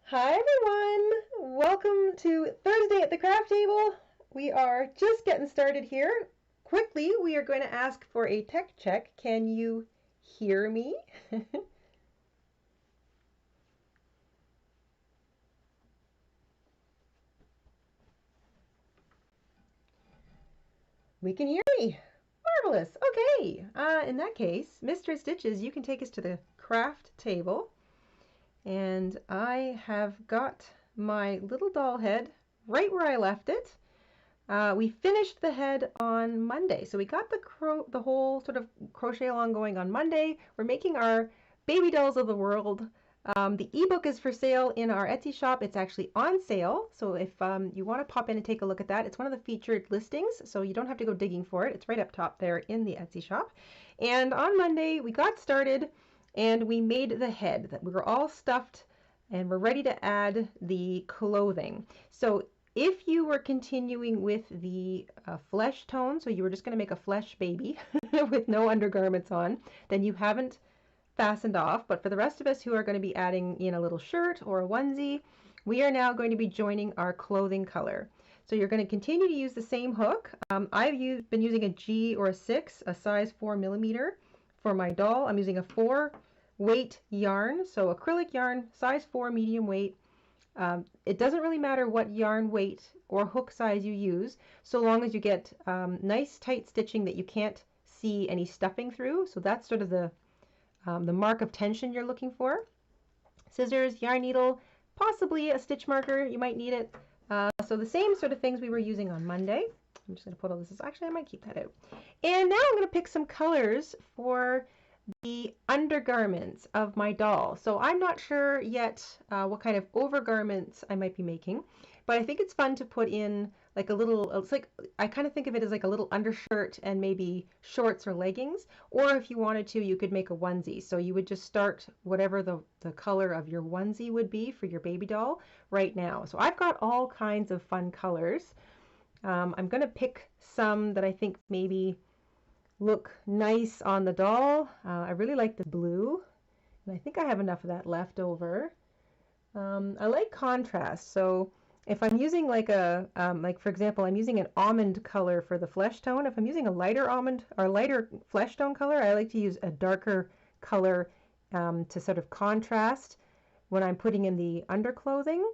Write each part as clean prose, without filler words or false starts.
Hi everyone! Welcome to Thursday at the craft table. We are just getting started here. Quickly, we are going to ask for a tech check. Can you hear me? We can hear me. Marvelous. Okay. In that case, Mr. Stitches, you can take us to the craft table. And I have got my little doll head right where I left it. We finished the head on Monday, so we got the whole sort of crochet along going on Monday. We're making our baby dolls of the world. The ebook is for sale in our Etsy shop. It's actually on sale, so if you want to pop in and take a look at that, it's one of the featured listings, so you don't have to go digging for it. It's right up top there in the Etsy shop. And on Monday, we got started and we made the head. We were all stuffed and we're ready to add the clothing. So if you were continuing with the flesh tone, so you were just going to make a flesh baby with no undergarments on, then you haven't fastened off. But for the rest of us who are going to be adding in a little shirt or a onesie, we are now going to be joining our clothing color. So you're going to continue to use the same hook. I've been using a G or a 6, a size 4mm for my doll. I'm using a 4 weight yarn, so acrylic yarn, size 4, medium weight. It doesn't really matter what yarn weight or hook size you use, so long as you get nice tight stitching that you can't see any stuffing through. So that's sort of the mark of tension you're looking for. Scissors, yarn needle, possibly a stitch marker, you might need it. So the same sort of things we were using on Monday. I'm just going to put all this, actually I might keep that out. And now I'm going to pick some colors for the undergarments of my doll. So I'm not sure yet what kind of overgarments I might be making, but I think it's fun to put in like a little, it's like, I kind of think of it as like a little undershirt and maybe shorts or leggings, or if you wanted to, you could make a onesie. So you would just start whatever the color of your onesie would be for your baby doll right now. So I've got all kinds of fun colors. I'm going to pick some that I think maybe look nice on the doll. I really like the blue, and I think I have enough of that left over. I like contrast, so if I'm using like a, like for example, I'm using an almond color for the flesh tone. If I'm using a lighter almond or lighter flesh tone color, I like to use a darker color to sort of contrast when I'm putting in the underclothing.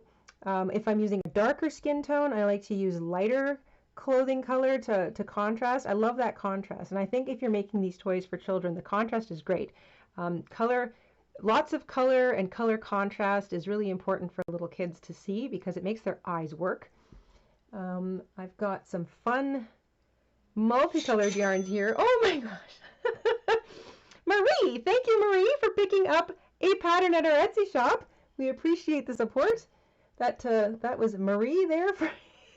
If I'm using a darker skin tone, I like to use lighter clothing color to contrast. I love that contrast, and I think if you're making these toys for children, the contrast is great. Color, lots of color and color contrast is really important for little kids to see because it makes their eyes work. I've got some fun multicolored yarns here. Oh my gosh. Marie, thank you Marie for picking up a pattern at our Etsy shop. We appreciate the support. That was Marie there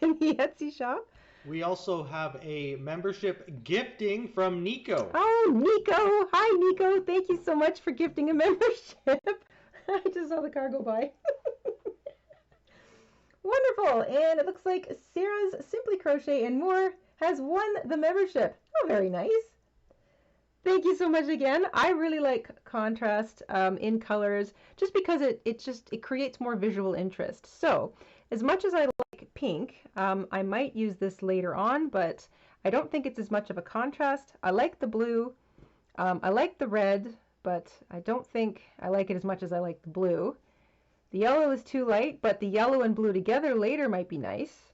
in the Etsy shop. We also have a membership gifting from Nico. Oh, Nico. Hi, Nico. Thank you so much for gifting a membership. I just saw the car go by. Wonderful. And it looks like Sarah's Simply Crochet and More has won the membership. Oh, very nice. Thank you so much again. I really like contrast in colors just because it creates more visual interest. So as much as I like pink, I might use this later on, but I don't think it's as much of a contrast. I like the blue. I like the red, but I don't think I like it as much as I like the blue. The yellow is too light, but the yellow and blue together later might be nice.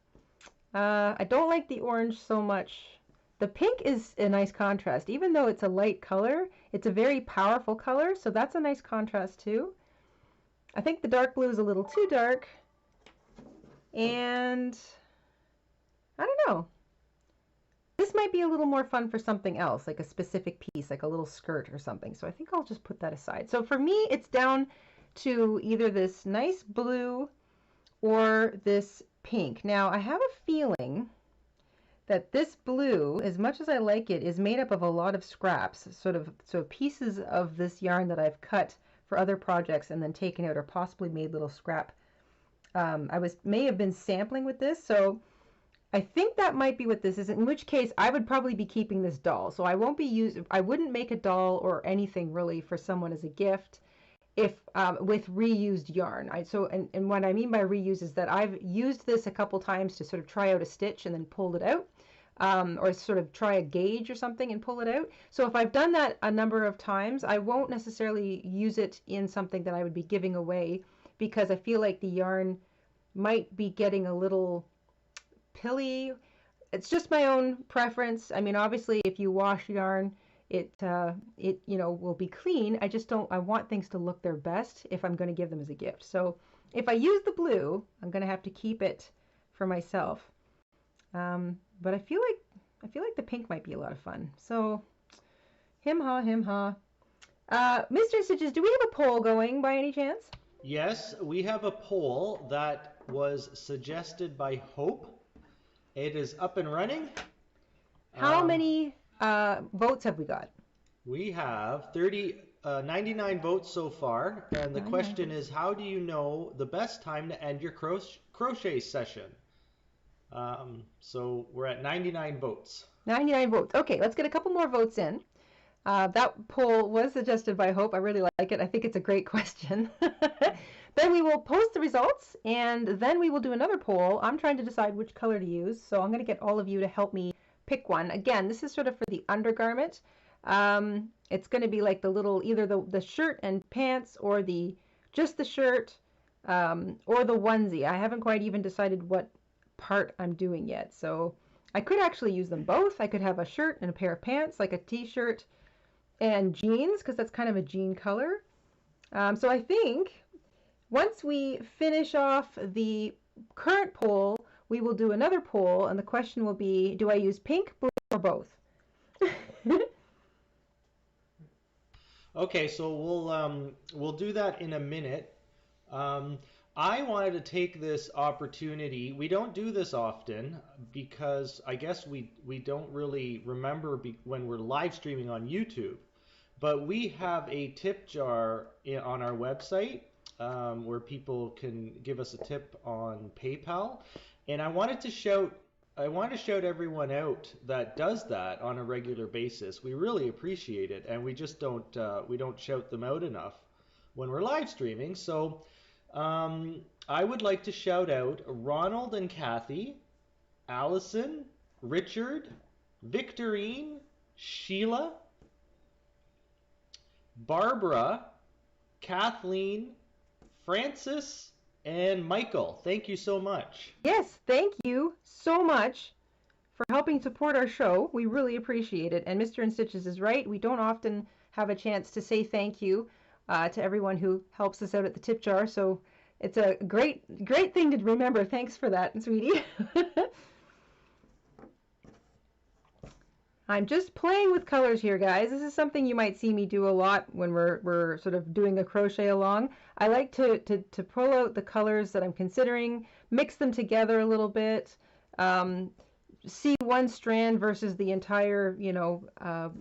I don't like the orange so much. The pink is a nice contrast. Even though it's a light color, it's a very powerful color, so that's a nice contrast too. I think the dark blue is a little too dark. And I don't know. This might be a little more fun for something else, like a specific piece, like a little skirt or something. So I think I'll just put that aside. So for me, it's down to either this nice blue or this pink. Now I have a feeling that this blue, as much as I like it, is made up of a lot of scraps, so pieces of this yarn that I've cut for other projects and then taken out or possibly made little scrap. May have been sampling with this, so I think that might be what this is, in which case I would probably be keeping this doll. So I wouldn't make a doll or anything really for someone as a gift. if with reused yarn. And what I mean by reuse is that I've used this a couple times to sort of try out a stitch and then pulled it out, or sort of try a gauge or something and pull it out. So if I've done that a number of times, I won't necessarily use it in something that I would be giving away, because I feel like the yarn might be getting a little pilly. It's just my own preference. I mean, obviously, if you wash yarn, it will be clean. I want things to look their best if I'm going to give them as a gift. So if I use the blue, I'm going to have to keep it for myself. But I feel like the pink might be a lot of fun. So him ha, him ha. Mr. Stitches, do we have a poll going by any chance? Yes, we have a poll that was suggested by Hope. It is up and running. How many votes have we got? We have 99 votes so far, and the question is, how do you know the best time to end your crochet session? So we're at 99 votes. 99 votes. Okay, let's get a couple more votes in. That poll was suggested by Hope. I really like it. I think it's a great question. Then we will post the results, and then we will do another poll. I'm trying to decide which color to use, so I'm going to get all of you to help me pick one. Again, this is sort of for the undergarment. It's going to be like the little, either the shirt and pants, or just the shirt, or the onesie. I haven't quite even decided what part I'm doing yet, so I could actually use them both. I could have a shirt and a pair of pants, like a t-shirt and jeans, because that's kind of a jean color. So I think once we finish off the current poll, we will do another poll, and the question will be, do I use pink, blue, or both? Okay, so we'll do that in a minute. I wanted to take this opportunity. We don't do this often because I guess we don't really remember when we're live streaming on YouTube. But we have a tip jar on our website where people can give us a tip on PayPal, and I wanted to shout everyone out that does that on a regular basis. We really appreciate it, and we just don't shout them out enough when we're live streaming. So I would like to shout out Ronald and Kathy, Allison, Richard, Victorine, Sheila, Barbara, Kathleen, Francis, and Michael. Thank you so much. Yes, thank you so much for helping support our show. We really appreciate it. And Mr. InStitches is right. We don't often have a chance to say thank you to everyone who helps us out at the tip jar. So it's a great thing to remember. Thanks for that, sweetie. I'm just playing with colors here, guys. This is something you might see me do a lot when we're sort of doing a crochet along. I like to pull out the colors that I'm considering, mix them together a little bit, see one strand versus the entire,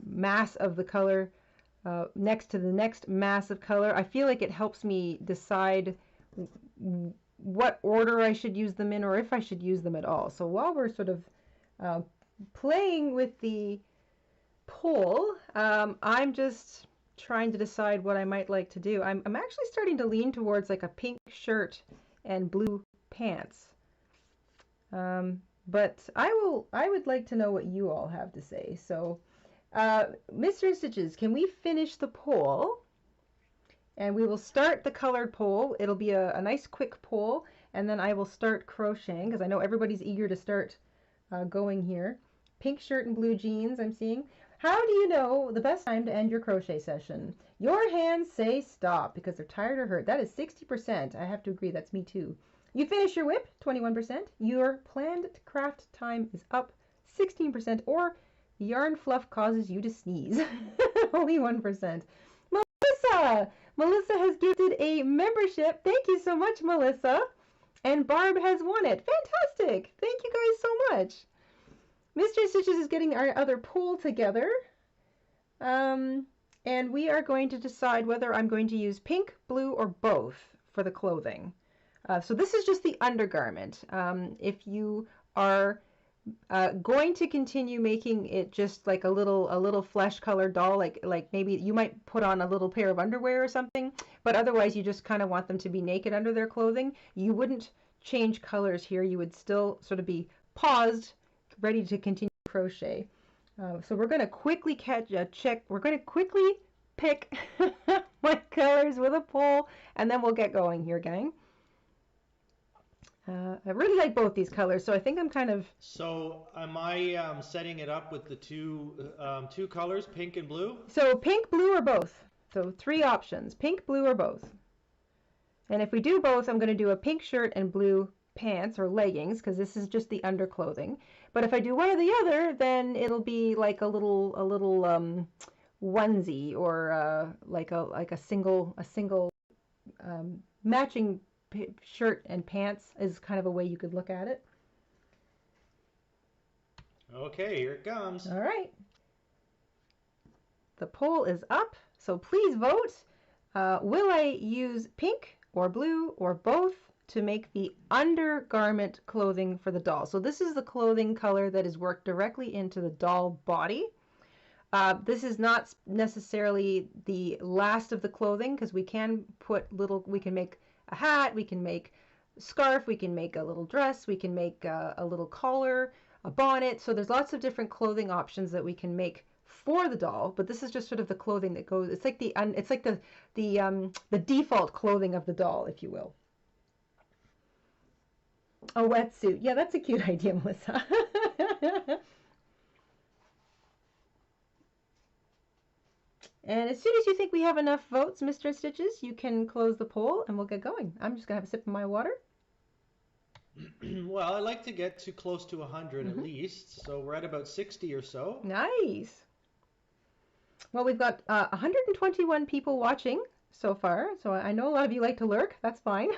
mass of the color next to the next mass of color. I feel like it helps me decide what order I should use them in, or if I should use them at all. So while we're sort of playing with the poll, I'm just trying to decide what I might like to do. I'm actually starting to lean towards like a pink shirt and blue pants. But I would like to know what you all have to say. So Mr. Stitches, can we finish the poll? And we will start the colored poll. It'll be a nice quick poll, and then I will start crocheting because I know everybody's eager to start going here. Pink shirt and blue jeans, I'm seeing. How do you know the best time to end your crochet session? Your hands say stop because they're tired or hurt. That is 60%. I have to agree, that's me too. You finish your whip, 21%. Your planned craft time is up, 16%. Or yarn fluff causes you to sneeze, only 1%. Melissa has gifted a membership. Thank you so much, Melissa. And Barb has won it. Fantastic. Thank you guys so much. Mr. Stitches is getting our other poll together. And we are going to decide whether I'm going to use pink, blue, or both for the clothing. So this is just the undergarment. If you are Going to continue making it just like a little flesh colored doll, like maybe you might put on a little pair of underwear or something, but otherwise you just kind of want them to be naked under their clothing. You wouldn't change colors here. You would still sort of be paused, ready to continue crochet. So we're going to quickly check. We're going to quickly pick my colors with a pole, and then we'll get going here, gang. I really like both these colors, so I think I'm kind of... So am I setting it up with the two colors, pink and blue? So pink, blue, or both. So 3 options, pink, blue, or both. And if we do both, I'm going to do a pink shirt and blue pants or leggings, because this is just the underclothing. But if I do one or the other, then it'll be like a little onesie, or like a single matching shirt and pants is kind of a way you could look at it. Okay, here it comes. All right. The poll is up, so please vote. Will I use pink or blue or both to make the undergarment clothing for the doll? So this is the clothing color that is worked directly into the doll body. This is not necessarily the last of the clothing, because we can make a hat, we can make a scarf, we can make a little dress, we can make a little collar, a bonnet. So there's lots of different clothing options that we can make for the doll, but this is just sort of the clothing that goes. It's like the default clothing of the doll, if you will. A wetsuit. Yeah, that's a cute idea, Melissa. And as soon as you think we have enough votes, Mr. Stitches, you can close the poll and we'll get going. I'm just going to have a sip of my water. Well, I like to get to close to 100 at least, so we're at about 60 or so. Nice. Well, we've got 121 people watching so far, so I know a lot of you like to lurk. That's fine.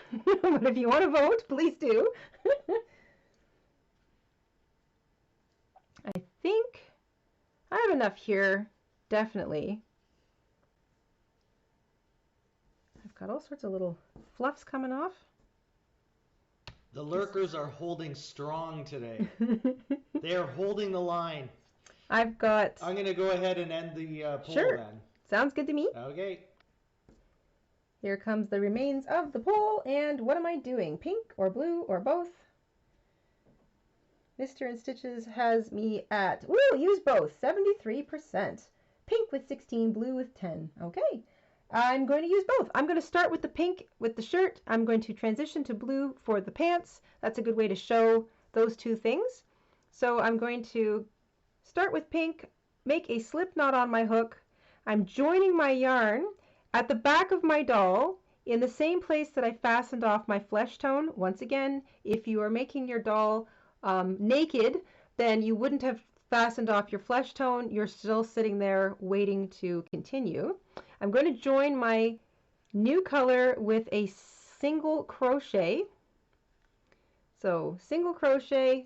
But if you want to vote, please do. I think I have enough here, definitely. I've got all sorts of little fluffs coming off. The lurkers are holding strong today. They are holding the line. I'm going to go ahead and end the poll then. Sounds good to me. Okay. Here comes the remains of the poll, and what am I doing? Pink or blue or both? Mr. InStitches has me at, use both, 73%. Pink with 16, blue with 10. Okay. I'm going to use both. I'm going to start with the pink with the shirt. I'm going to transition to blue for the pants. That's a good way to show those two things. So I'm going to start with pink, make a slip knot on my hook. I'm joining my yarn at the back of my doll in the same place that I fastened off my flesh tone. Once again, if you are making your doll naked, then you wouldn't have fastened off your flesh tone. You're still sitting there waiting to continue. I'm going to join my new color with a single crochet. So single crochet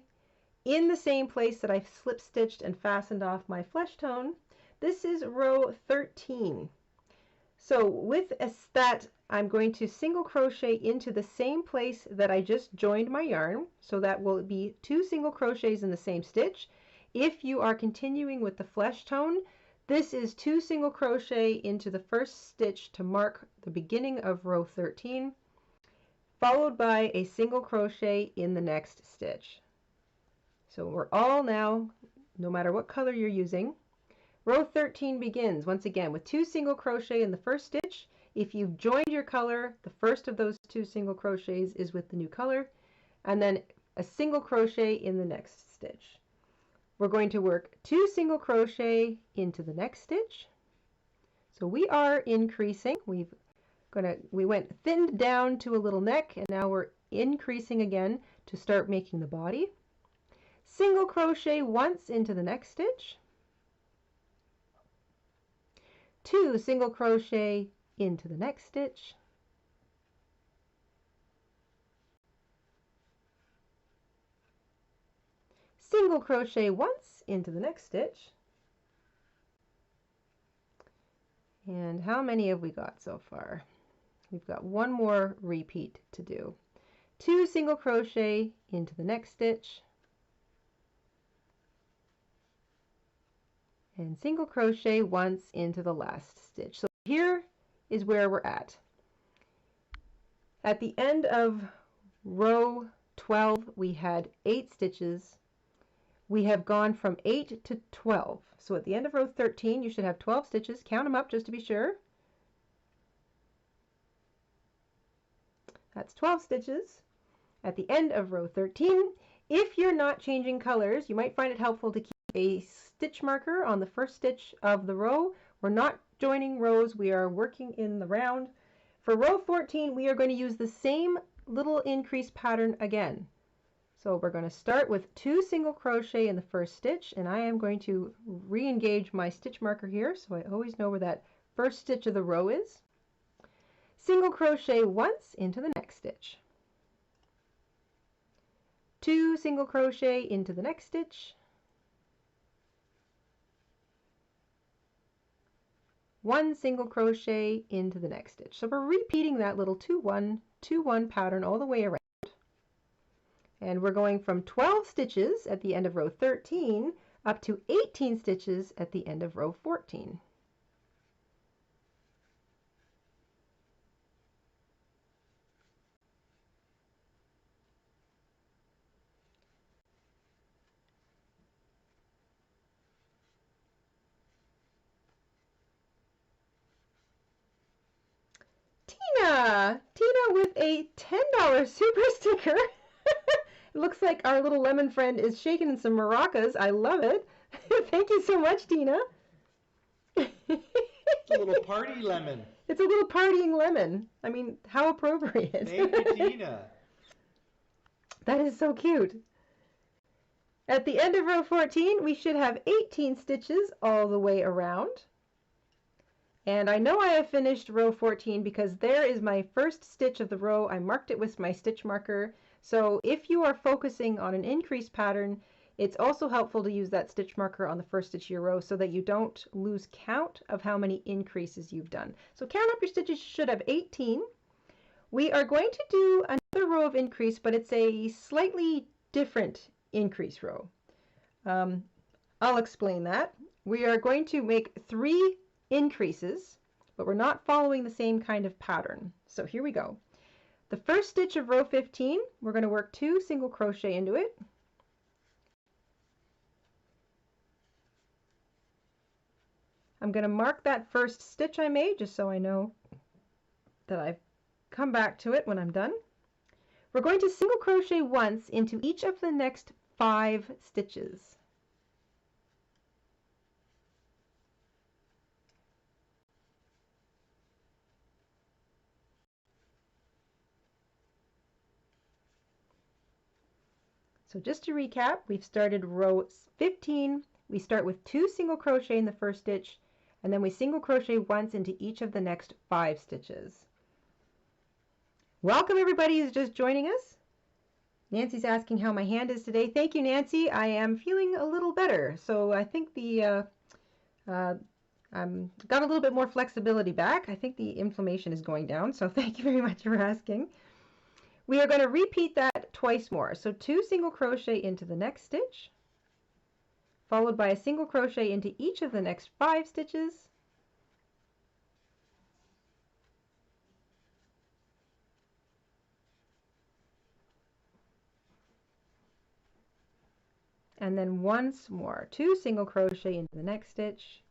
in the same place that I've slip stitched and fastened off my flesh tone. This is row 13. So with that, I'm going to single crochet into the same place that I just joined my yarn. So that will be 2 single crochets in the same stitch. If you are continuing with the flesh tone, this is 2 single crochet into the first stitch to mark the beginning of row 13, followed by a single crochet in the next stitch. So we're all now, no matter what color you're using, row 13 begins once again with 2 single crochet in the first stitch. If you've joined your color, the first of those 2 single crochets is with the new color, and then a single crochet in the next stitch. We're going to work 2 single crochet into the next stitch. So we are increasing. We went thinned down to a little neck, and now we're increasing again to start making the body. Single crochet once into the next stitch. 2 single crochet into the next stitch. Single crochet once into the next stitch. And how many have we got so far? We've got one more repeat to do. 2 single crochet into the next stitch. and single crochet once into the last stitch. So here is where we're at. At the end of row 12, we had 8 stitches. We have gone from 8 to 12. So at the end of row 13, you should have 12 stitches. Count them up just to be sure. That's 12 stitches. At the end of row 13, if you're not changing colors, you might find it helpful to keep a stitch marker on the first stitch of the row. We're not joining rows, we are working in the round. For row 14, we are going to use the same little increase pattern again. So we're going to start with 2 single crochet in the first stitch, and I am going to re-engage my stitch marker here so I always know where that first stitch of the row is. Single crochet once into the next stitch. 2 single crochet into the next stitch. 1 single crochet into the next stitch. So we're repeating that little 2-1, 2-1 pattern all the way around. And we're going from 12 stitches at the end of row 13 up to 18 stitches at the end of row 14. Tina with a $10 super sticker. It looks like our little lemon friend is shaking in some maracas. I love it. Thank you so much, Tina. It's a little party lemon. It's a little partying lemon. I mean, how appropriate. Thank you, Tina. That is so cute. At the end of row 14, we should have 18 stitches all the way around. And I know I have finished row 14 because there is my first stitch of the row. I marked it with my stitch marker. So if you are focusing on an increase pattern, it's also helpful to use that stitch marker on the first stitch of your row so that you don't lose count of how many increases you've done. So count up your stitches, you should have 18. We are going to do another row of increase, but it's a slightly different increase row. I'll explain that. We are going to make 3 increases, but we're not following the same kind of pattern. So here we go. The first stitch of row 15, we're going to work 2 single crochet into it. I'm going to mark that first stitch I made just so I know that I've come back to it when I'm done. We're going to single crochet once into each of the next 5 stitches. So just to recap, we've started row 15. We start with 2 single crochet in the first stitch, and then we single crochet once into each of the next 5 stitches. Welcome everybody who's just joining us. Nancy's asking how my hand is today. Thank you, Nancy. I am feeling a little better. So I think the got a little bit more flexibility back. I think the inflammation is going down. So thank you very much for asking. We are going to repeat that twice more. So 2 single crochet into the next stitch, followed by a single crochet into each of the next 5 stitches, and then once more 2 single crochet into the next stitch,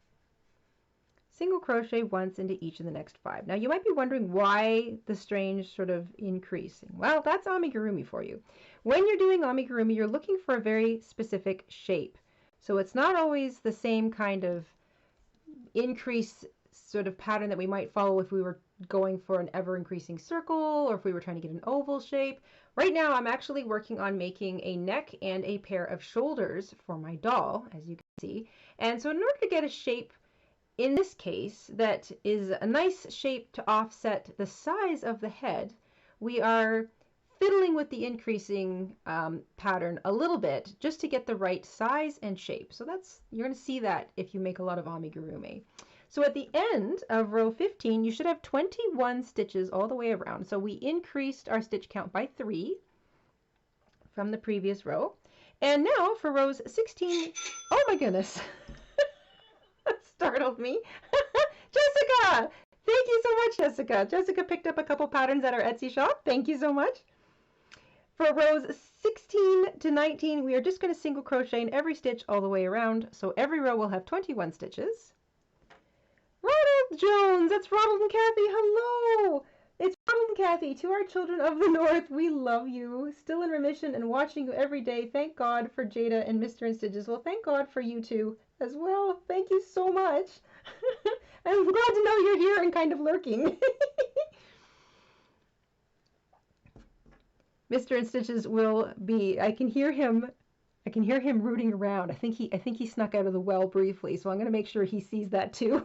single crochet once into each of the next 5. Now you might be wondering why the strange sort of increasing. Well, that's amigurumi for you. When you're doing amigurumi, you're looking for a very specific shape. So it's not always the same kind of increase sort of pattern that we might follow if we were going for an ever increasing circle or if we were trying to get an oval shape. Right now I'm actually working on making a neck and a pair of shoulders for my doll, as you can see. And so in order to get a shape in this case that is a nice shape to offset the size of the head, we are fiddling with the increasing pattern a little bit just to get the right size and shape. So you're going to see that if you make a lot of amigurumi. So at the end of row 15, you should have 21 stitches all the way around. So we increased our stitch count by 3 from the previous row. And now for rows 16, oh my goodness. startled me. Jessica! Thank you so much, Jessica. Jessica picked up a couple patterns at our Etsy shop. Thank you so much. For rows 16 to 19, we are just going to single crochet in every stitch all the way around. So every row will have 21 stitches. Ronald Jones! That's Ronald and Kathy. Hello! It's Ronald and Kathy. To our children of the North, we love you. Still in remission and watching you every day. Thank God for Jayda and Mr. InStitches. Well, thank God for you two as well. Thank you so much. I'm glad to know you're here and kind of lurking. Mr. InStitches will be, I can hear him rooting around. I think he snuck out of the well briefly, so I'm going to make sure he sees that too.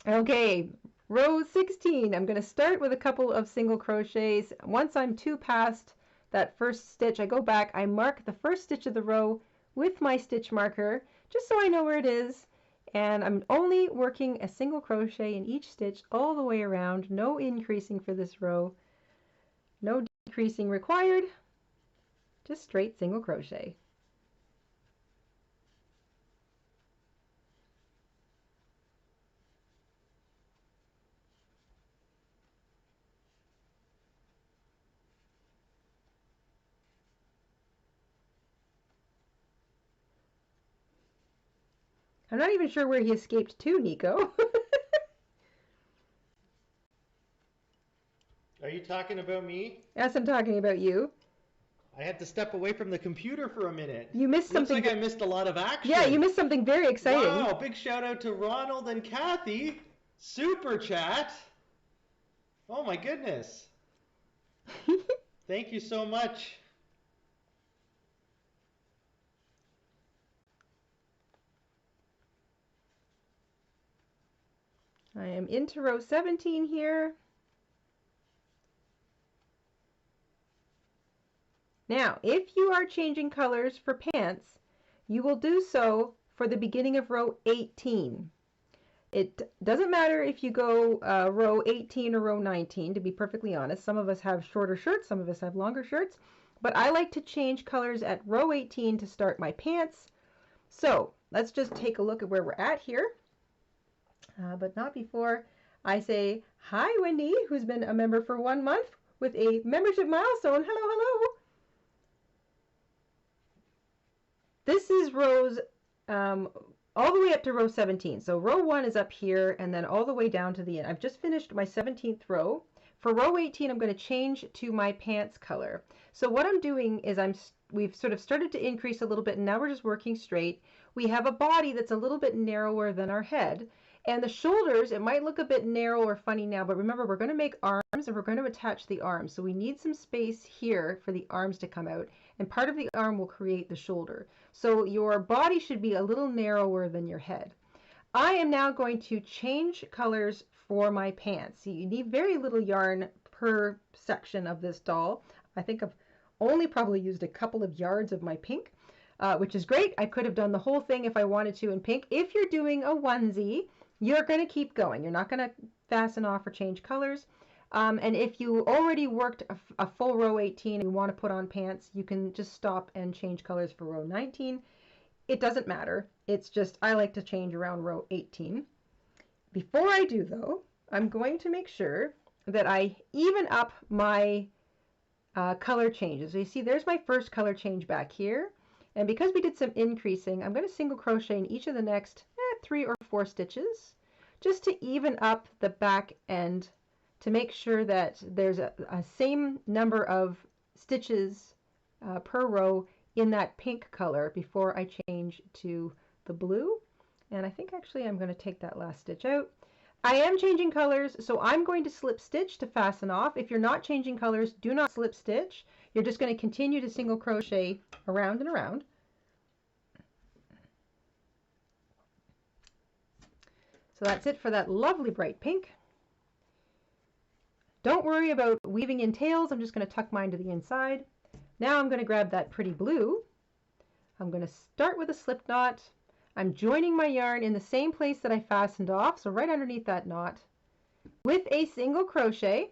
Okay, row 16. I'm going to start with a couple of single crochets. Once I'm two past that first stitch, I go back, I mark the first stitch of the row with my stitch marker, just so I know where it is. And I'm only working a single crochet in each stitch all the way around. No increasing for this row. No decreasing required. Just straight single crochet. I'm not even sure where he escaped to, Nico. Are you talking about me? Yes, I'm talking about you. I had to step away from the computer for a minute. You missed something. Looks like I missed a lot of action. Yeah, you missed something very exciting. Wow, big shout out to Ronald and Kathy. Super chat. Oh my goodness. Thank you so much. I am into row 17 here. Now, if you are changing colors for pants, you will do so for the beginning of row 18. It doesn't matter if you go row 18 or row 19, to be perfectly honest. Some of us have shorter shirts, some of us have longer shirts, but I like to change colors at row 18 to start my pants. So let's just take a look at where we're at here, but not before I say hi, Wendy, who's been a member for 1 month with a membership milestone. Hello, hello. This is rows all the way up to row 17. So row 1 is up here and then all the way down to the end. I've just finished my 17th row. For row 18, I'm going to change to my pants color. So what I'm doing is we've sort of started to increase a little bit and now we're just working straight. We have a body that's a little bit narrower than our head. And the shoulders, it might look a bit narrow or funny now, but remember we're going to make arms and we're going to attach the arms. So we need some space here for the arms to come out. And part of the arm will create the shoulder. So your body should be a little narrower than your head. I am now going to change colors for my pants. You need very little yarn per section of this doll. I think I've only probably used a couple of yards of my pink, which is great. I could have done the whole thing if I wanted to in pink. If you're doing a onesie, you're going to keep going. You're not going to fasten off or change colors. And if you already worked a full row 18 and you want to put on pants, you can just stop and change colors for row 19. It doesn't matter. It's just I like to change around row 18. Before I do though, I'm going to make sure that I even up my color changes. So you see there's my first color change back here. And because we did some increasing, I'm going to single crochet in each of the next 3 or 4 stitches just to even up the back end, to make sure that there's a same number of stitches per row in that pink color before I change to the blue. And I think actually I'm going to take that last stitch out. I am changing colors, so I'm going to slip stitch to fasten off. If you're not changing colors, do not slip stitch. You're just going to continue to single crochet around and around. So that's it for that lovely bright pink. Don't worry about weaving in tails. I'm just going to tuck mine to the inside. Now I'm going to grab that pretty blue. I'm going to start with a slip knot. I'm joining my yarn in the same place that I fastened off, so right underneath that knot, with a single crochet.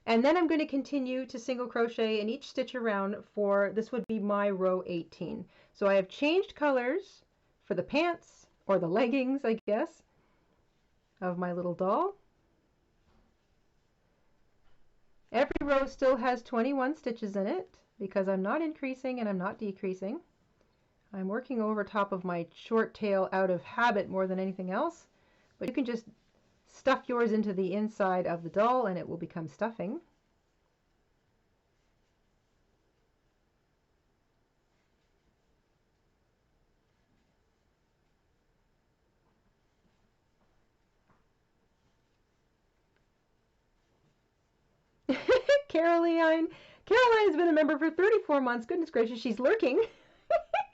And then I'm going to continue to single crochet in each stitch around for, this would be my row 18. So I have changed colors for the pants, or the leggings, I guess, of my little doll. Every row still has 21 stitches in it because I'm not increasing and I'm not decreasing. I'm working over top of my short tail out of habit more than anything else, but you can just stuff yours into the inside of the doll and it will become stuffing. Caroline has been a member for 34 months. Goodness gracious, she's lurking.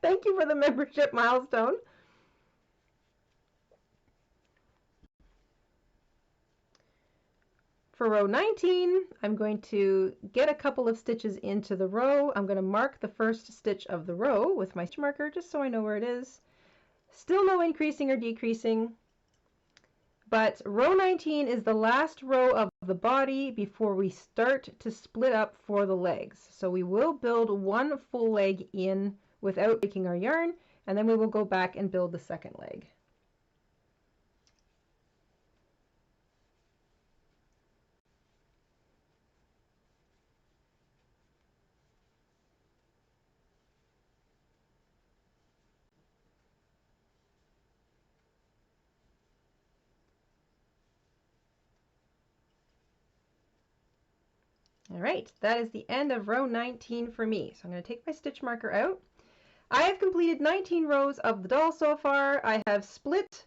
Thank you for the membership milestone. For row 19, I'm going to get a couple of stitches into the row. I'm going to mark the first stitch of the row with my stitch marker just so I know where it is. Still no increasing or decreasing, but row 19 is the last row of the body before we start to split up for the legs. So we will build one full leg in without breaking our yarn, and then we will go back and build the second leg. All right, that is the end of row 19 for me. So I'm going to take my stitch marker out. I have completed 19 rows of the doll so far. I have split.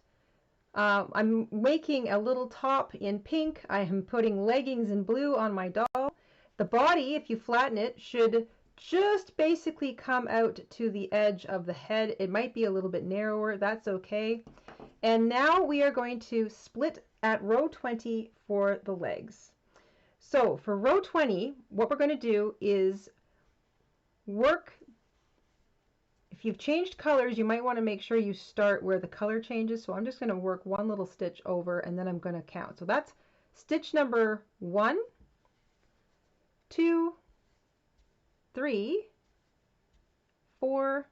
I'm making a little top in pink. I am putting leggings in blue on my doll. The body, if you flatten it, should just basically come out to the edge of the head. It might be a little bit narrower. That's okay. And now we are going to split at row 20 for the legs. So for row 20, what we're going to do is work. If you've changed colors, you might want to make sure you start where the color changes. So I'm just going to work one little stitch over and then I'm going to count. So that's stitch number 1, 2, 3, 4,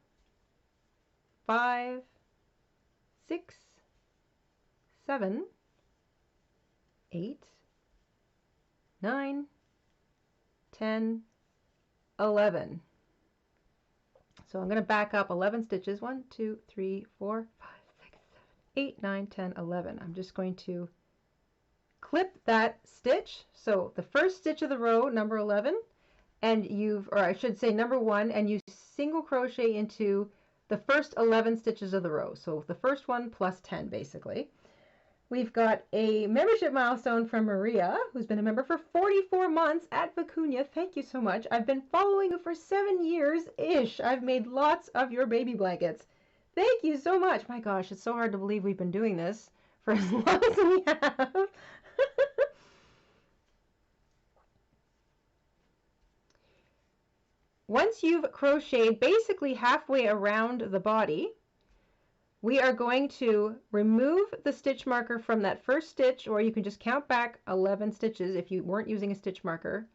5, 6, 7, 8, 9, 10, 11. So I'm going to back up 11 stitches. 1, 2, 3, 4, 5, 6, 7, 8, 9, 10, 11. I'm just going to clip that stitch. So the first stitch of the row, number 11, and or I should say number 1, and you single crochet into the first 11 stitches of the row. So the first one plus 10 basically. We've got a membership milestone from Maria, who's been a member for 44 months at Vicuña. Thank you so much. I've been following you for 7 years-ish. I've made lots of your baby blankets. Thank you so much. My gosh, it's so hard to believe we've been doing this for as long as we have. Once you've crocheted basically halfway around the body, we are going to remove the stitch marker from that first stitch, or you can just count back 11 stitches if you weren't using a stitch marker.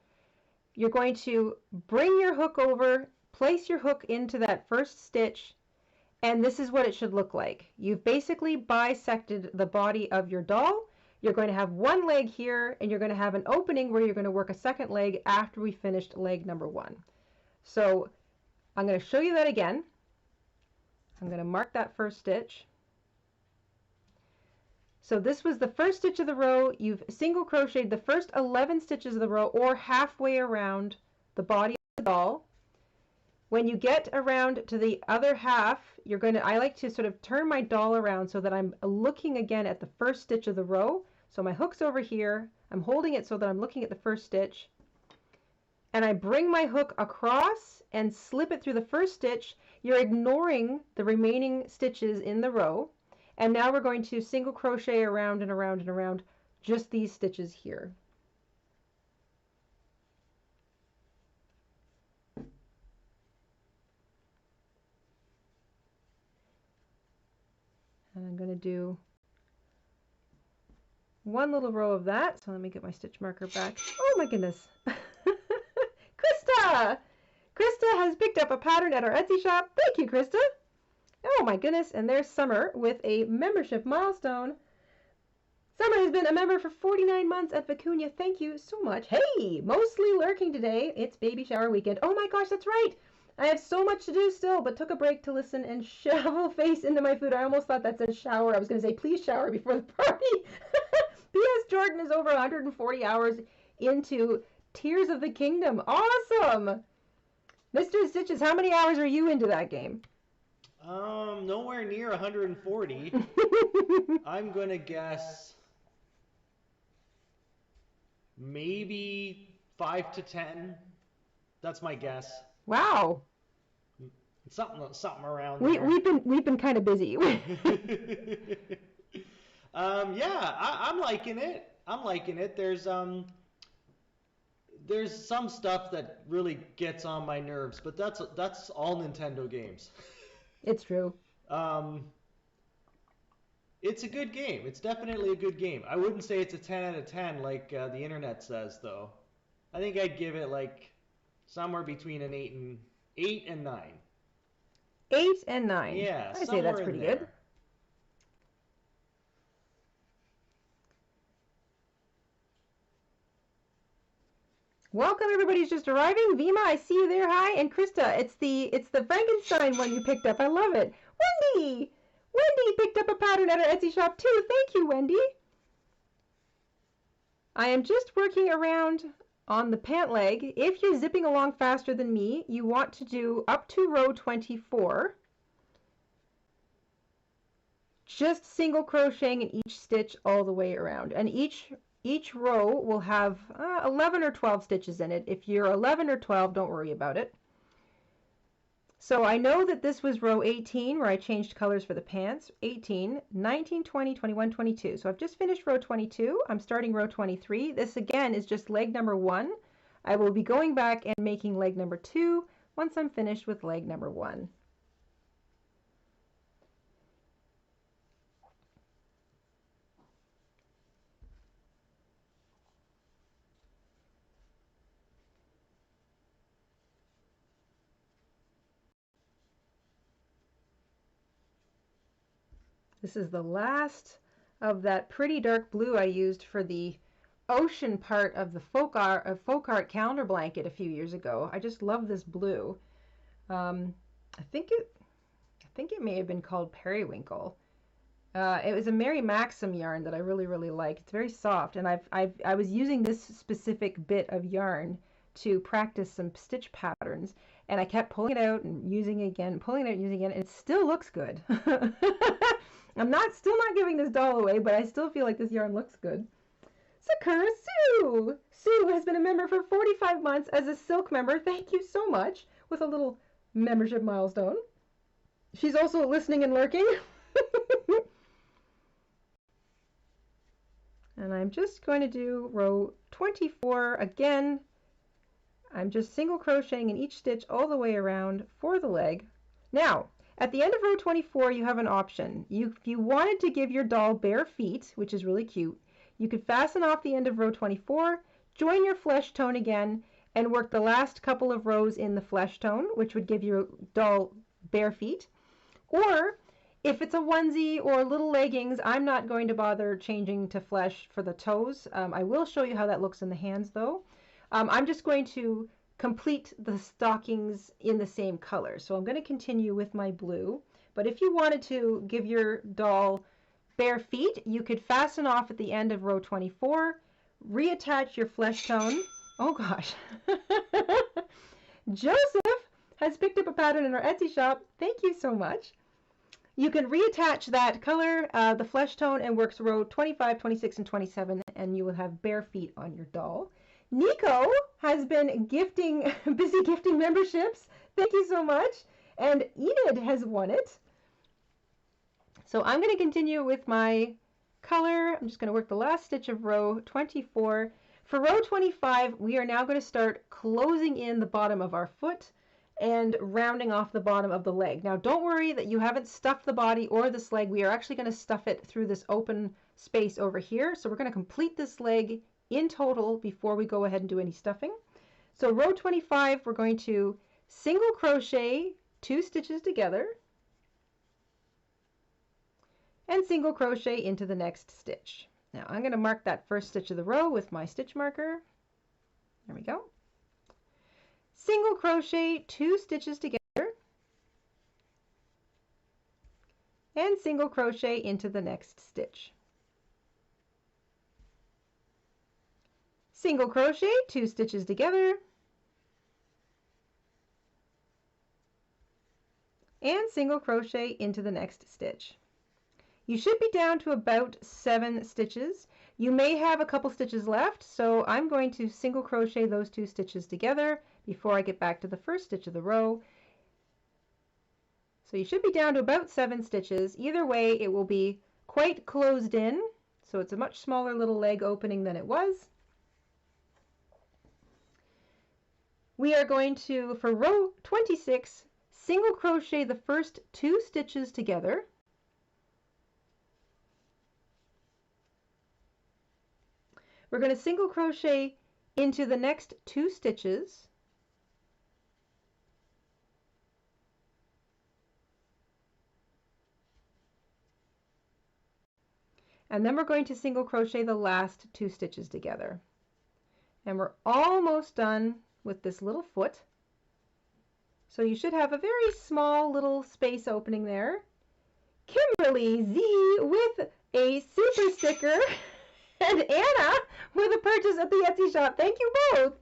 You're going to bring your hook over, place your hook into that first stitch, and this is what it should look like. You've basically bisected the body of your doll. You're going to have one leg here, and you're going to have an opening where you're going to work a second leg after we finished leg number 1. So I'm going to show you that again. I'm going to mark that first stitch. So this was the first stitch of the row. You've single crocheted the first 11 stitches of the row, or halfway around the body of the doll. When you get around to the other half, you're going to, I like to sort of turn my doll around so that I'm looking again at the first stitch of the row. So my hook's over here. I'm holding it so that I'm looking at the first stitch. And I bring my hook across and slip it through the first stitch. You're ignoring the remaining stitches in the row. And now we're going to single crochet around and around and around just these stitches here. And I'm going to do one little row of that. So let me get my stitch marker back. Oh my goodness. Krista! Krista has picked up a pattern at our Etsy shop. Thank you, Krista. Oh my goodness. And there's Summer with a membership milestone. Summer has been a member for 49 months at Vicuña. Thank you so much. Hey, mostly lurking today. It's baby shower weekend. Oh my gosh, that's right. I have so much to do still, but took a break to listen and shovel face into my food. I almost thought that said shower. I was going to say, please shower before the party. P.S. Jordan is over 140 hours into Tears of the Kingdom. Awesome. Mr. Stitches, how many hours are you into that game? Nowhere near 140. I'm going to guess maybe 5 to 10. That's my guess. Wow. Something around there. We've been kind of busy. I'm liking it. I'm liking it. There's some stuff that really gets on my nerves, but that's all Nintendo games. It's true. It's a good game. It's definitely a good game. I wouldn't say it's a 10 out of 10 like the internet says, though. I think I'd give it like somewhere between an 8 and 9. 8 and 9. Yeah, I say that's pretty good. Welcome, everybody's just arriving. Vima, I see you there. Hi, and Krista, it's the Frankenstein one you picked up. I love it. Wendy picked up a pattern at our Etsy shop too. Thank you, Wendy. I am just working around on the pant leg. If you're zipping along faster than me, you want to do up to row 24. Just single crocheting in each stitch all the way around. And each row will have 11 or 12 stitches in it. If you're 11 or 12, don't worry about it. So I know that this was row 18 where I changed colors for the pants. 18, 19, 20, 21, 22. So I've just finished row 22. I'm starting row 23. This again is just leg number 1. I will be going back and making leg number 2 once I'm finished with leg number 1. This is the last of that pretty dark blue I used for the ocean part of the folk art calendar blanket a few years ago. I just love this blue. I think it may have been called Periwinkle. It was a Mary Maxim yarn that I really liked. It's very soft, and I was using this specific bit of yarn to practice some stitch patterns, and I kept pulling it out and using it again, pulling it out and using it again, and it still looks good. I'm still not giving this doll away, but I still feel like this yarn looks good. Sakura Sue! Sue has been a member for 45 months as a Silk member. Thank you so much, with a little membership milestone. She's also listening and lurking. And I'm just going to do row 24 again. I'm just single crocheting in each stitch all the way around for the leg. Now, at the end of row 24, you have an option. If you wanted to give your doll bare feet, which is really cute, you could fasten off the end of row 24, join your flesh tone again, and work the last couple of rows in the flesh tone, which would give your doll bare feet. Or, if it's a onesie or little leggings, I'm not going to bother changing to flesh for the toes. I will show you how that looks in the hands, though. I'm just going to complete the stockings in the same color. So I'm going to continue with my blue. But if you wanted to give your doll bare feet, you could fasten off at the end of row 24, reattach your flesh tone. Oh gosh. Joseph has picked up a pattern in our Etsy shop. Thank you so much. You can reattach that color, the flesh tone, and works row 25, 26, and 27, and you will have bare feet on your doll. Nico has been busy gifting memberships. Thank you so much. And Enid has won it. So I'm going to continue with my color. I'm just going to work the last stitch of row 24. For row 25, we are now going to start closing in the bottom of our foot. and rounding off the bottom of the leg. Now don't worry that you haven't stuffed the body or this leg. We are actually going to stuff it through this open space over here. So we're going to complete this leg in total before we go ahead and do any stuffing. So row 25, we're going to single crochet 2 stitches together and single crochet into the next stitch. Now I'm going to mark that first stitch of the row with my stitch marker. There we go. Single crochet 2 stitches together and single crochet into the next stitch. Single crochet 2 stitches together and single crochet into the next stitch. You should be down to about 7 stitches. You may have a couple stitches left, so I'm going to single crochet those 2 stitches together before I get back to the first stitch of the row. So you should be down to about 7 stitches. Either way, it will be quite closed in, so it's a much smaller little leg opening than it was. We are going to, for row 26, single crochet the first 2 stitches together. We're going to single crochet into the next 2 stitches. And then we're going to single crochet the last 2 stitches together. And we're almost done with this little foot. So you should have a very small little space opening there. Kimberly Z with a super sticker and Anna with a purchase at the Etsy shop. Thank you both.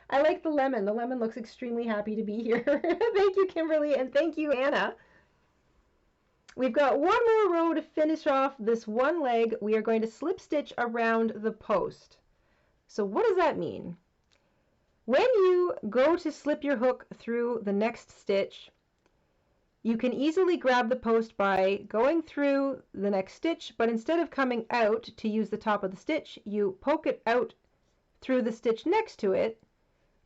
I like the lemon. The lemon looks extremely happy to be here. Thank you, Kimberly, and thank you, Anna. We've got one more row to finish off this one leg. We are going to slip stitch around the post. So what does that mean? When you go to slip your hook through the next stitch, you can easily grab the post by going through the next stitch, but instead of coming out to use the top of the stitch, you poke it out through the stitch next to it,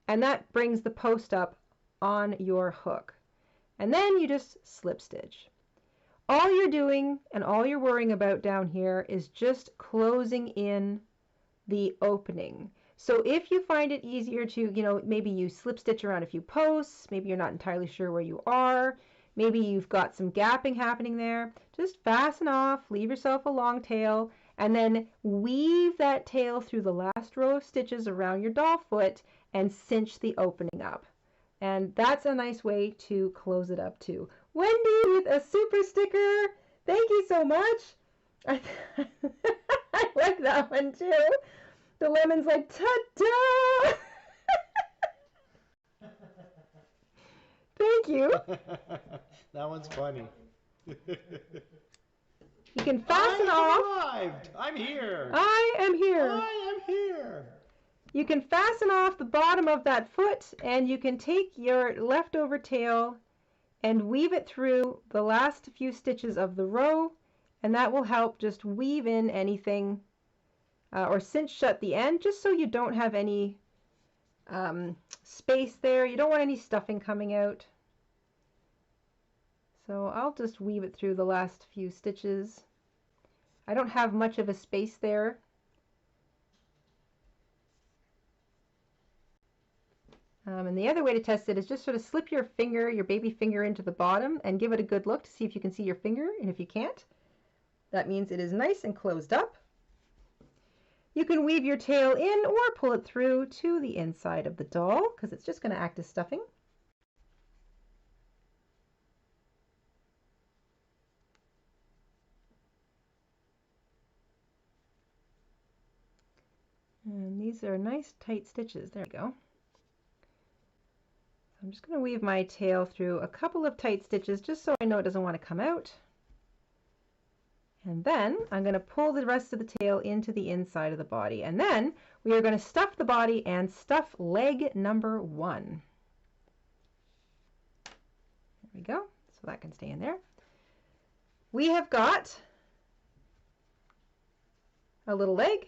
and that brings the post up on your hook. And then you just slip stitch. All you're doing and all you're worrying about down here is just closing in the opening. So if you find it easier to, maybe you slip stitch around a few posts, maybe you're not entirely sure where you are, maybe you've got some gapping happening there, just fasten off, leave yourself a long tail, and then weave that tail through the last row of stitches around your doll foot and cinch the opening up. And that's a nice way to close it up too. Wendy with a super sticker. Thank you so much. I like that one too. The lemon's like, ta-da! Thank you. That one's funny. You can fasten off. Arrived. I'm here. I am here. I am here. You can fasten off the bottom of that foot, and you can take your leftover tail and weave it through the last few stitches of the row, and that will help just weave in anything or cinch shut the end, just so you don't have any space there. You don't want any stuffing coming out. So I'll just weave it through the last few stitches. I don't have much of a space there. And the other way to test it is just sort of slip your finger, your baby finger, into the bottom and give it a good look to see if you can see your finger. And if you can't, that means it is nice and closed up. You can weave your tail in or pull it through to the inside of the doll because it's just going to act as stuffing. And these are nice tight stitches. There we go. I'm just going to weave my tail through a couple of tight stitches just so I know it doesn't want to come out. And then I'm going to pull the rest of the tail into the inside of the body. And then we are going to stuff the body and stuff leg number 1. There we go. So that can stay in there. We have got a little leg,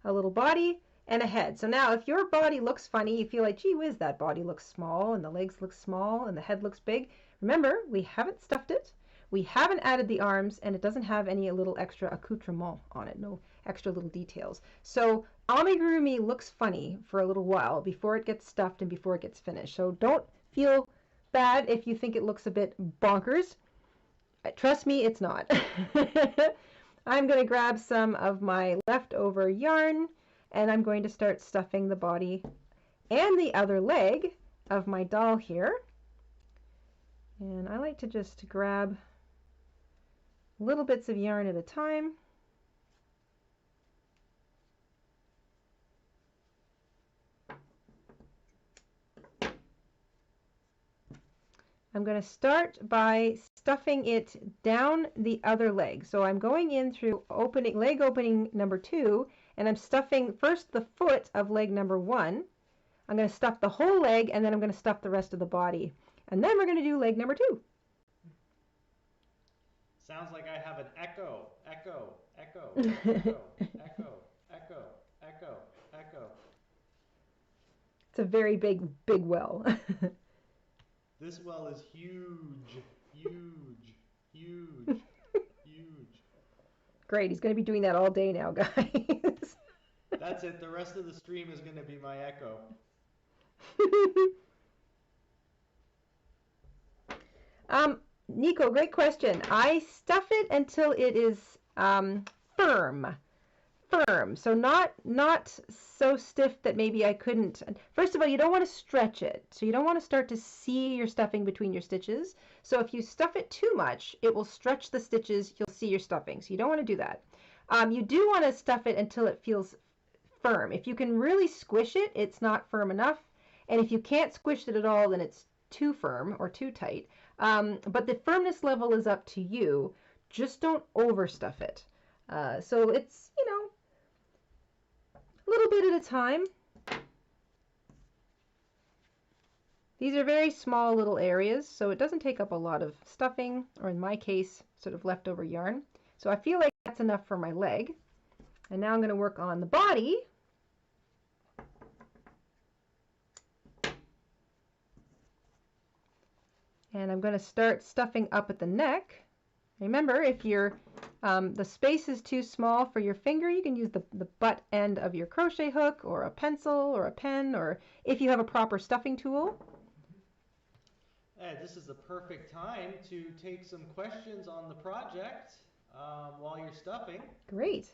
a little body, and a head. So now if your body looks funny, you feel like, gee whiz, that body looks small and the legs look small and the head looks big. Remember, we haven't stuffed it. We haven't added the arms, and it doesn't have any little extra accoutrement on it, no extra little details. So amigurumi looks funny for a little while before it gets stuffed and before it gets finished. So don't feel bad if you think it looks a bit bonkers. Trust me, it's not. I'm going to grab some of my leftover yarn, and I'm going to start stuffing the body and the other leg of my doll here. And I like to just grab little bits of yarn at a time. I'm going to start by stuffing it down the other leg. So I'm going in through leg opening number 2, and I'm stuffing first the foot of leg number 1. I'm going to stuff the whole leg, and then I'm going to stuff the rest of the body. And then we're going to do leg number 2. Sounds like I have an echo, echo, echo, echo, echo, echo, echo, echo. It's a very big well. This well is huge, huge, huge, huge. Great, he's going to be doing that all day now, guys. That's it. The rest of the stream is going to be my echo. Nico, great question. I stuff it until it is firm. So not so stiff that maybe I couldn't. First of all, you don't want to stretch it. So you don't want to start to see your stuffing between your stitches. So if you stuff it too much, it will stretch the stitches. You'll see your stuffing. So you don't want to do that. You do want to stuff it until it feels firm. If you can really squish it, it's not firm enough. And if you can't squish it at all, then it's too firm or too tight. But the firmness level is up to you. Just don't overstuff it. So it's, you know, a little bit at a time. These are very small little areas, so it doesn't take up a lot of stuffing, or in my case, sort of leftover yarn. So I feel like that's enough for my leg. And now I'm going to work on the body. And I'm going to start stuffing up at the neck. Remember, if the space is too small for your finger, you can use the butt end of your crochet hook or a pencil or a pen, or if you have a proper stuffing tool. This is the perfect time to take some questions on the project while you're stuffing. Great.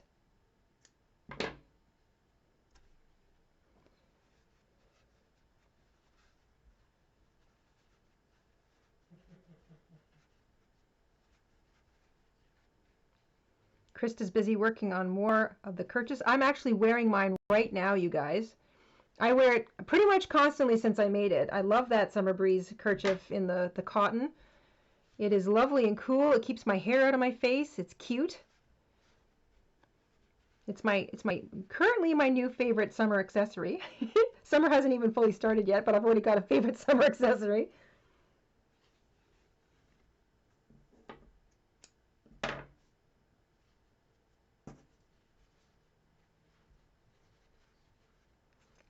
Krista's busy working on more of the kerchiefs. I'm actually wearing mine right now, you guys. I wear it pretty much constantly since I made it. I love that Summer Breeze kerchief in the cotton. It is lovely and cool. It keeps my hair out of my face. It's cute. It's currently my new favorite summer accessory. Summer hasn't even fully started yet, but I've already got a favorite summer accessory.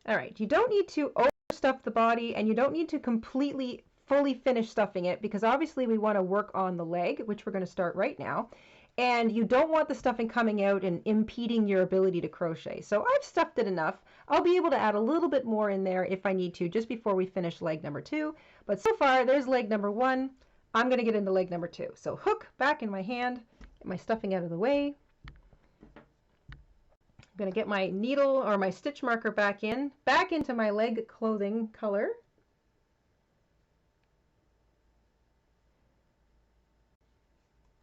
All right, you don't need to overstuff the body, and you don't need to completely fully finish stuffing it, because obviously we want to work on the leg, which we're going to start right now. And you don't want the stuffing coming out and impeding your ability to crochet. So I've stuffed it enough. I'll be able to add a little bit more in there if I need to, just before we finish leg number 2. But so far, there's leg number 1. I'm going to get into leg number 2. So hook back in my hand, get my stuffing out of the way. I'm going to get my needle or my stitch marker back into my leg clothing color.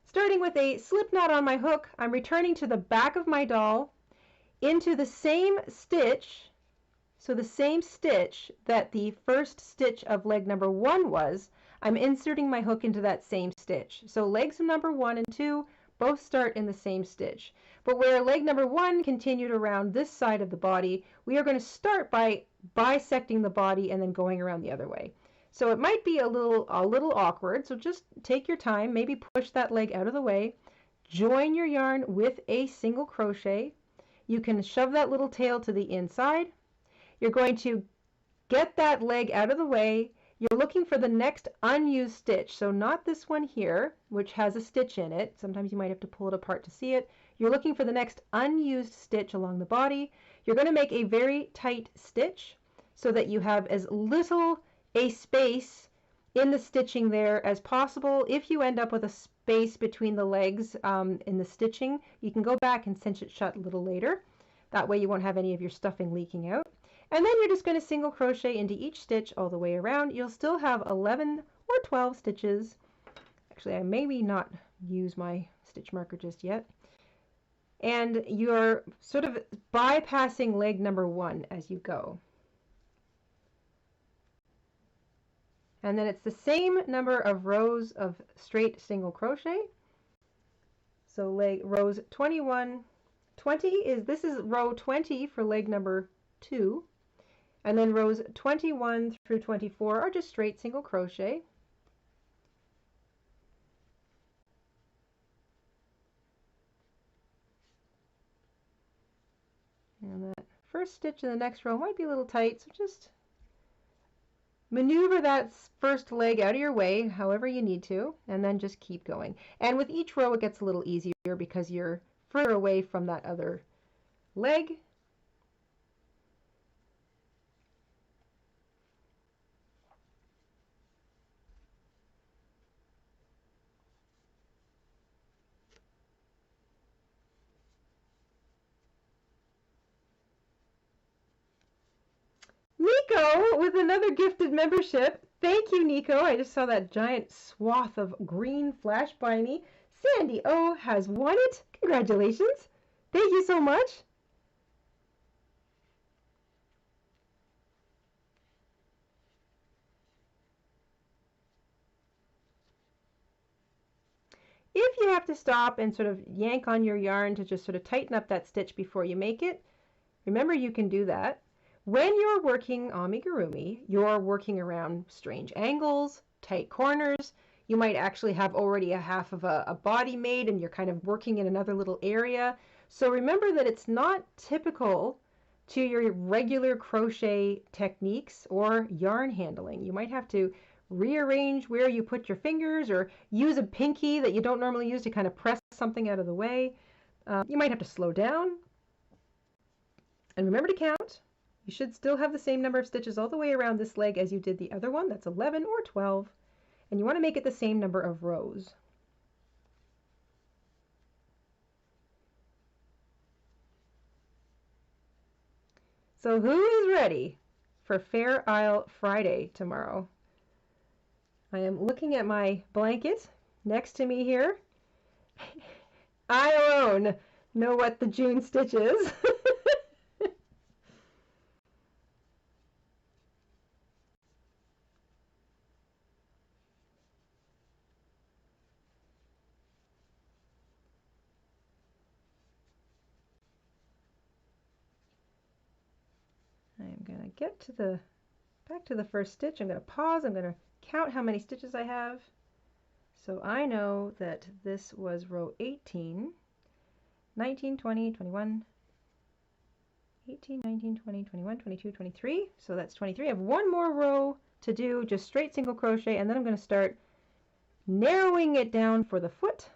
Starting with a slip knot on my hook, I'm returning to the back of my doll into the same stitch, so the same stitch that the first stitch of leg number 1 was, I'm inserting my hook into that same stitch. So legs number 1 and 2 both start in the same stitch. But where leg number 1 continued around this side of the body, we are going to start by bisecting the body and then going around the other way. So it might be a little awkward, so just take your time, maybe push that leg out of the way, join your yarn with a single crochet. You can shove that little tail to the inside. You're going to get that leg out of the way. You're looking for the next unused stitch, so not this one here, which has a stitch in it. Sometimes you might have to pull it apart to see it. You're looking for the next unused stitch along the body. You're going to make a very tight stitch so that you have as little a space in the stitching there as possible. If you end up with a space between the legs in the stitching, you can go back and cinch it shut a little later. That way you won't have any of your stuffing leaking out. And then you're just going to single crochet into each stitch all the way around. You'll still have 11 or 12 stitches. Actually, I maybe not use my stitch marker just yet. And you're sort of bypassing leg number 1 as you go. And then it's the same number of rows of straight single crochet. So rows 21, 20 this is row 20 for leg number 2. And then rows 21 through 24 are just straight single crochet. And that first stitch in the next row might be a little tight, so just maneuver that first leg out of your way however you need to, and then just keep going. And with each row it gets a little easier because you're further away from that other leg. Nico with another gifted membership. Thank you, Nico. I just saw that giant swath of green flash by me. Sandy O has won it. Congratulations. Thank you so much. If you have to stop and sort of yank on your yarn to just sort of tighten up that stitch before you make it, remember you can do that. When you're working amigurumi, you're working around strange angles, tight corners. You might actually have already a half of a body made and you're kind of working in another little area. So remember that it's not typical to your regular crochet techniques or yarn handling. You might have to rearrange where you put your fingers or use a pinky that you don't normally use to kind of press something out of the way. You might have to slow down. And remember to count. You should still have the same number of stitches all the way around this leg as you did the other one. That's 11 or 12. And you want to make it the same number of rows. So who is ready for Fair Isle Friday tomorrow? I am looking at my blanket next to me here. I alone know what the June stitch is. I'm going to get to back to the first stitch. I'm going to pause. I'm going to count how many stitches I have. So I know that this was row 18, 19, 20, 21, 18, 19, 20, 21, 22, 23. So that's 23. I have one more row to do, just straight single crochet, and then I'm going to start narrowing it down for the foot.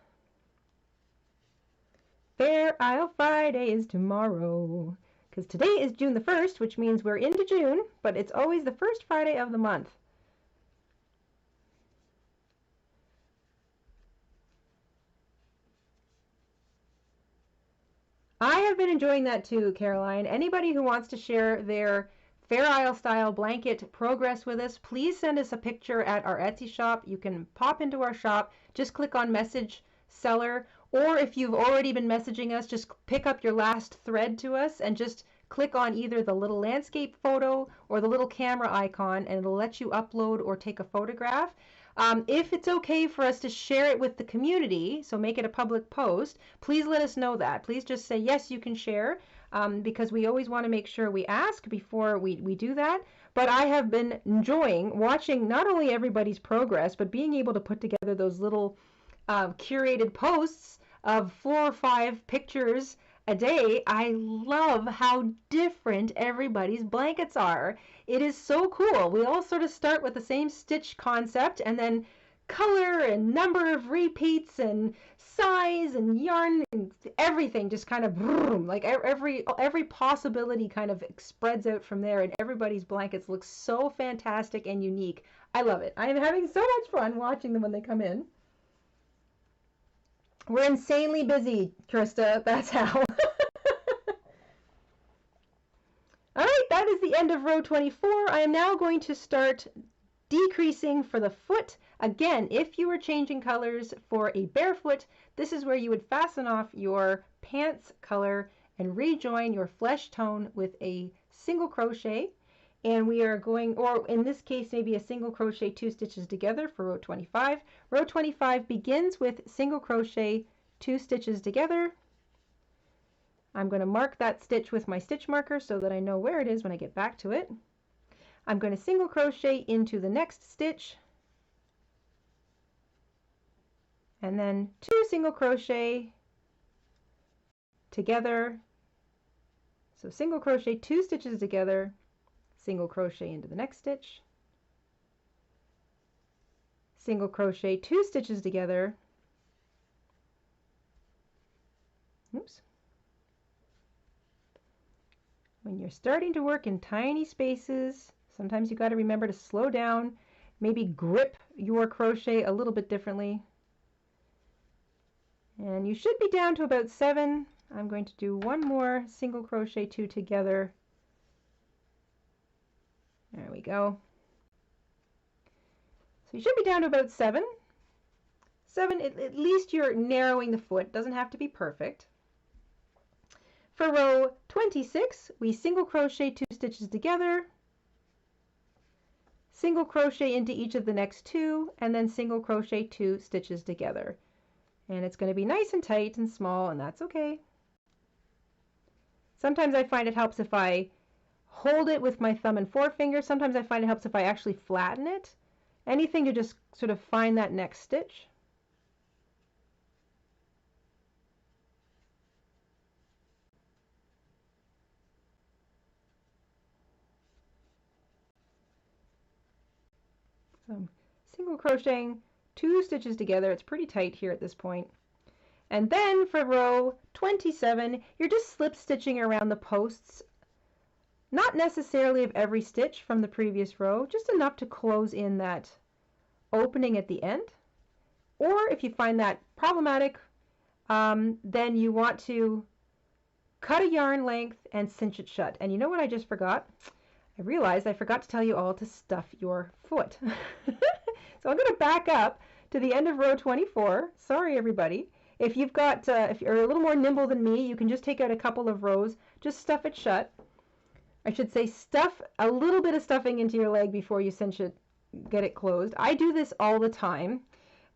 Fair Isle Friday is tomorrow. Because today is June the 1st, which means we're into June, but it's always the first Friday of the month. I have been enjoying that too, Caroline. Anybody who wants to share their Fair Isle style blanket progress with us, please send us a picture at our Etsy shop. You can pop into our shop, just click on message seller, or if you've already been messaging us, just pick up your last thread to us and just click on either the little landscape photo or the little camera icon, and it'll let you upload or take a photograph. If it's okay for us to share it with the community, so make it a public post, please let us know that. Please just say, yes, you can share, because we always want to make sure we ask before we do that. But I have been enjoying watching not only everybody's progress, but being able to put together those little curated posts of 4 or 5 pictures a day. I love how different everybody's blankets are. It is so cool. We all sort of start with the same stitch concept and then color and number of repeats and size and yarn and everything just kind of boom, like every possibility kind of spreads out from there, and everybody's blankets look so fantastic and unique. I love it. I am having so much fun watching them when they come in. We're insanely busy, Krista. That's how. All right, that is the end of row 24. I am now going to start decreasing for the foot. Again, if you were changing colors for a barefoot, this is where you would fasten off your pants color and rejoin your flesh tone with a single crochet. And we are going, or in this case, maybe a single crochet 2 stitches together for row 25. Row 25 begins with single crochet 2 stitches together. I'm going to mark that stitch with my stitch marker so that I know where it is when I get back to it. I'm going to single crochet into the next stitch, and then 2 single crochet together. So single crochet 2 stitches together, single crochet into the next stitch, single crochet 2 stitches together. Oops. When you're starting to work in tiny spaces, sometimes you got to remember to slow down, maybe grip your crochet a little bit differently. And you should be down to about 7. I'm going to do one more single crochet 2 together. There we go. So you should be down to about 7. 7, at least you're narrowing the foot. Doesn't have to be perfect. For row 26, we single crochet 2 stitches together, single crochet into each of the next 2, and then single crochet 2 stitches together. And it's going to be nice and tight and small, and that's okay. Sometimes I find it helps if I hold it with my thumb and forefinger. Sometimes I find it helps if I actually flatten it. Anything to just sort of find that next stitch. So I'm single crocheting 2 stitches together. It's pretty tight here at this point. And then for row 27, you're just slip stitching around the posts, not necessarily of every stitch from the previous row, just enough to close in that opening at the end. Or if you find that problematic, then you want to cut a yarn length and cinch it shut. And you know what I just forgot? I realized I forgot to tell you all to stuff your foot. So I'm going to back up to the end of row 24. Sorry, everybody. If you've got, if you're a little more nimble than me, you can just take out a couple of rows, just stuff it shut. I should say stuff a little bit of stuffing into your leg before you cinch it, get it closed. I do this all the time.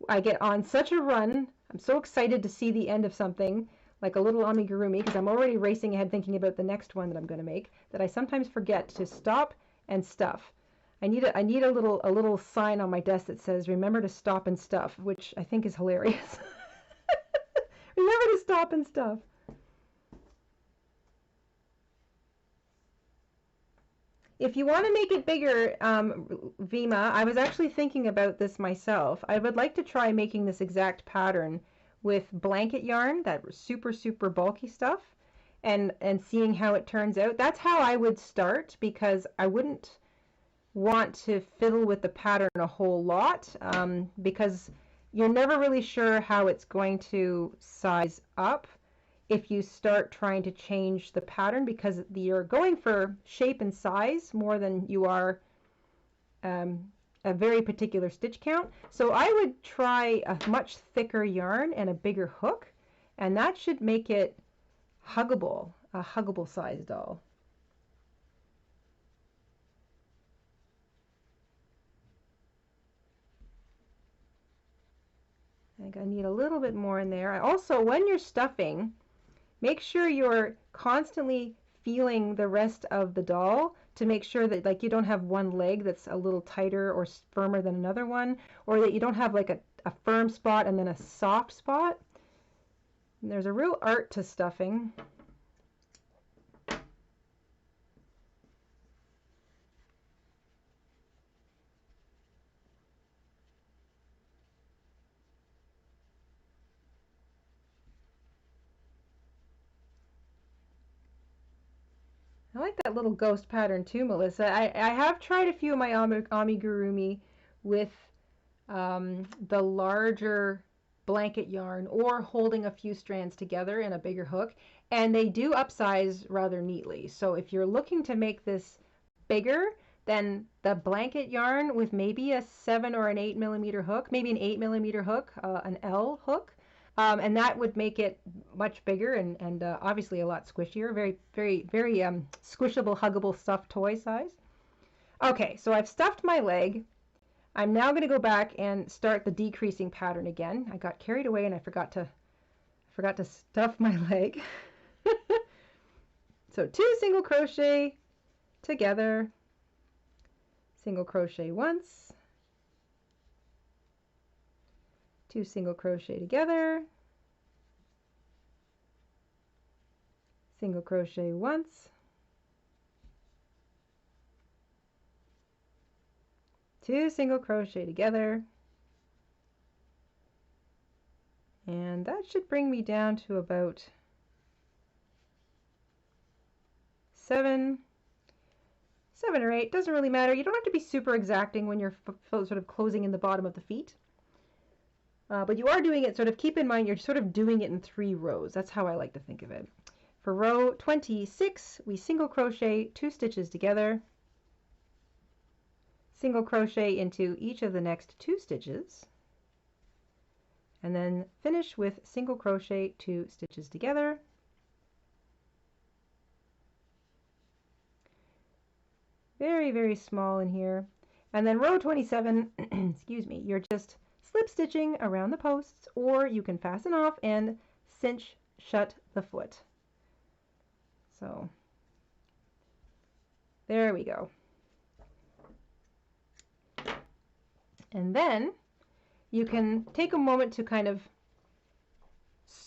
I get on such a run. I'm so excited to see the end of something, like a little amigurumi, because I'm already racing ahead thinking about the next one that I'm going to make, that I sometimes forget to stop and stuff. I need a little sign on my desk that says, remember to stop and stuff, which I think is hilarious. Remember to stop and stuff. If you want to make it bigger, Vima, I was actually thinking about this myself. I would like to try making this exact pattern with blanket yarn, that super, super bulky stuff, and seeing how it turns out. That's how I would start, because I wouldn't want to fiddle with the pattern a whole lot, because you're never really sure how it's going to size up if you start trying to change the pattern, because you're going for shape and size more than you are a very particular stitch count. So I would try a much thicker yarn and a bigger hook, and that should make it huggable, a huggable size doll. I think I need a little bit more in there. Also, when you're stuffing, make sure you're constantly feeling the rest of the doll to make sure that, like, you don't have one leg that's a little tighter or firmer than another one, or that you don't have like a firm spot and then a soft spot. And there's a real art to stuffing. I like that little ghost pattern too, Melissa. I have tried a few of my amigurumi with the larger blanket yarn or holding a few strands together in a bigger hook, and they do upsize rather neatly. So if you're looking to make this bigger, then the blanket yarn with maybe a 7 or an 8mm hook, maybe an 8mm hook, an L hook, and that would make it much bigger and obviously a lot squishier. Very, very, very squishable, huggable stuffed toy size. Okay, so I've stuffed my leg. I'm now going to go back and start the decreasing pattern again. I got carried away and I forgot to stuff my leg. So 2 single crochet together, single crochet once, 2 single crochet together, single crochet once, 2 single crochet together, and that should bring me down to about 7 or 8. Doesn't really matter. You don't have to be super exacting when you're sort of closing in the bottom of the feet. But you are doing it, sort of keep in mind, you're sort of doing it in 3 rows. That's how I like to think of it. For row 26, we single crochet 2 stitches together, single crochet into each of the next 2 stitches, and then finish with single crochet 2 stitches together, very, very small in here, and then row 27, excuse me, you're just slip stitching around the posts, or you can fasten off and cinch shut the foot. So there we go. And then you can take a moment to kind of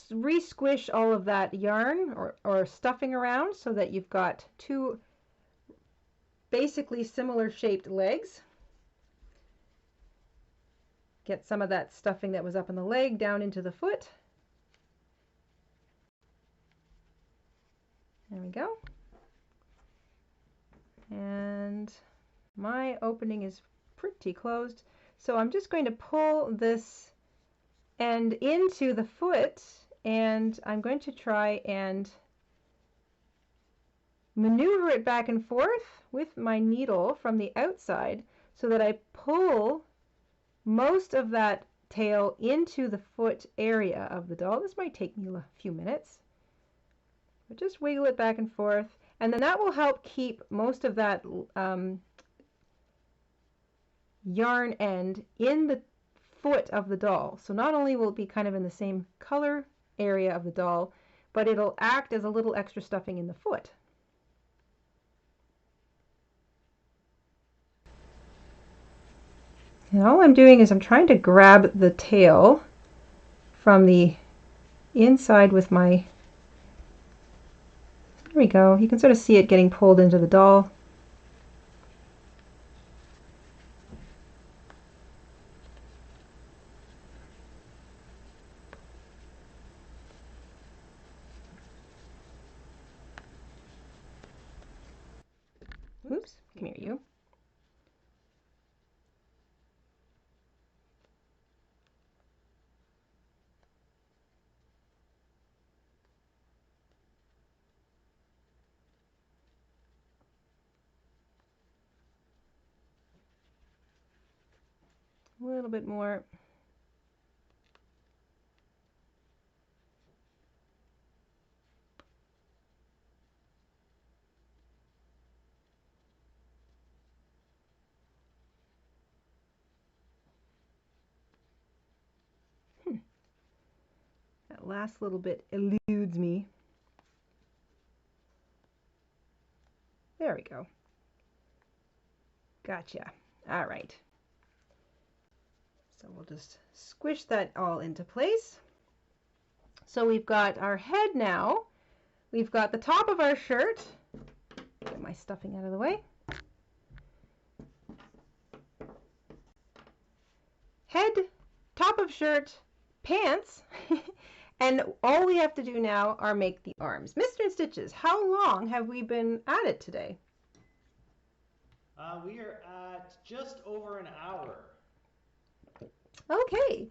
re-squish all of that yarn or stuffing around so that you've got 2 basically similar shaped legs. Get some of that stuffing that was up in the leg down into the foot. There we go. And my opening is pretty closed, so I'm just going to pull this end into the foot, and I'm going to try and maneuver it back and forth with my needle from the outside so that I pull most of that tail into the foot area of the doll. This might take me a few minutes, but just wiggle it back and forth, and then that will help keep most of that yarn end in the foot of the doll. So not only will it be kind of in the same color area of the doll, but it'll act as a little extra stuffing in the foot. And all I'm doing is I'm trying to grab the tail from the inside with my, there we go, you can sort of see it getting pulled into the doll. Oops, come here, you. A little bit more. That last little bit eludes me. There we go. Gotcha. All right. So we'll just squish that all into place. So we've got our head now. We've got the top of our shirt. Get my stuffing out of the way. Head, top of shirt, pants, And all we have to do now are make the arms. Mr. InStitches, how long have we been at it today? We are at just over an hour. Okay.